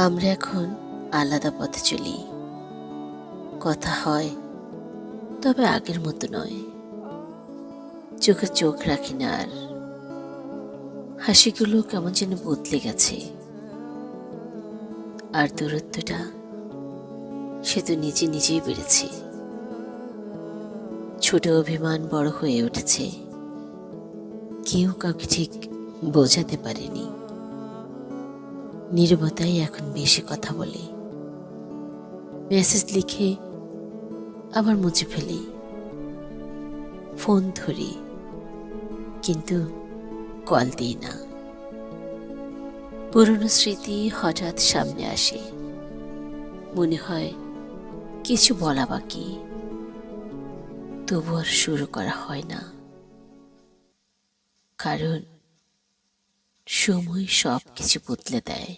আমরা এখন আলাদা পথে চলি, কথা হয় তবে আগের মতো নয়। চোখে চোখ রাখি না আর, হাসিগুলো কেমন যেন বদলে গেছে। আর দূরত্বটা সে তো নিজে নিজেই বেড়েছে। ছোট অভিমান বড় হয়ে উঠেছে, কেউ কাউকে ঠিক বোঝাতে পারেনি। নীরবতাই এখন বেশি কথা বলে, মেসেজ লিখে আবার মুছে ফেলি, ফোন ধরি কিন্তু কল দিই না। পুরনো স্মৃতি হঠাৎ সামনে আসে, মনে হয় কিছু বলা বাকি, তবু আর শুরু করা হয় না, কারণ সময় সব কিছু বদলে দেয়।